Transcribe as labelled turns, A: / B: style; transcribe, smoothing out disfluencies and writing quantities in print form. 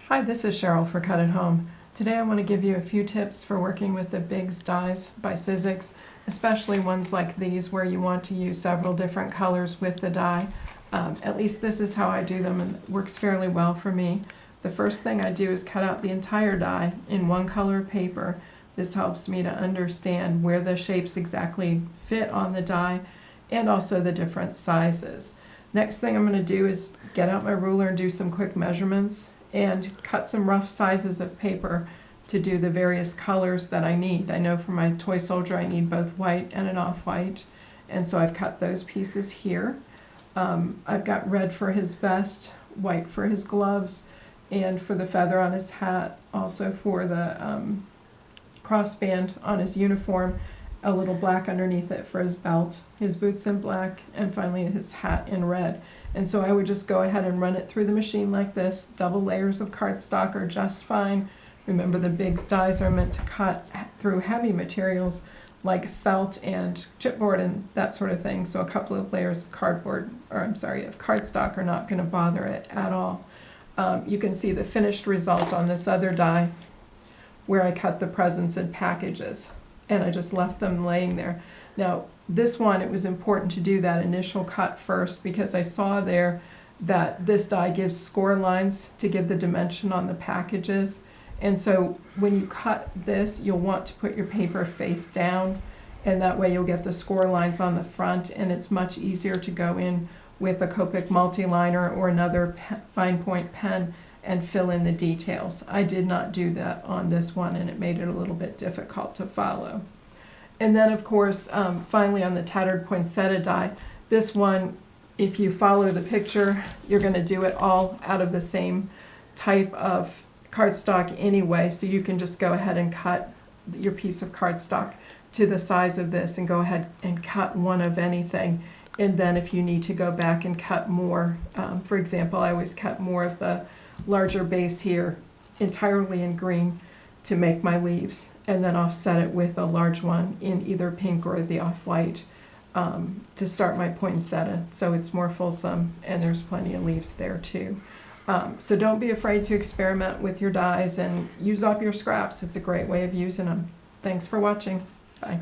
A: Hi, this is Cheryl for Cut at Home. Today I want to give you a few tips for working with the Bigz dies by Sizzix, especially ones like these where you want to use several different colors with the die. At least this is how I do them, and it works fairly well for me. The first thing I do is cut out the entire die in one color paper. This helps me to understand where the shapes exactly fit on the die and also the different sizes. Next thing I'm going to do is get out my ruler and do some quick measurements and cut some rough sizes of paper to do the various colors that I need. I know for my toy soldier I need both white and an off-white, and so I've cut those pieces here. I've got red for his vest, white for his gloves, and for the feather on his hat, also for the crossband on his uniform, a little black underneath it for his belt, his boots in black, and finally his hat in red. And so I would just go ahead and run it through the machine like this. Double layers of cardstock are just fine. Remember, the Bigz dies are meant to cut through heavy materials like felt and chipboard and that sort of thing, so a couple of layers of cardstock are not going to bother it at all. You can see the finished result on this other die where I cut the presents in packages, and I just left them laying there. Now, this one, it was important to do that initial cut first because I saw there that this die gives score lines to give the dimension on the packages. And so when you cut this, you'll want to put your paper face down, and that way you'll get the score lines on the front, and it's much easier to go in with a Copic multi-liner or another fine point pen and fill in the details. I did not do that on this one, and it made it a little bit difficult to follow. And then, of course, finally on the tattered poinsettia die, this one, if you follow the picture, you're going to do it all out of the same type of cardstock anyway, so you can just go ahead and cut your piece of cardstock to the size of this and go ahead and cut one of anything. And then if you need to go back and cut more, for example, I always cut more of the larger base here entirely in green to make my leaves, and then offset it with a large one in either pink or the off-white to start my poinsettia, so it's more fulsome and there's plenty of leaves there too. So don't be afraid to experiment with your dies and use up your scraps. It's a great way of using them. Thanks for watching. Bye.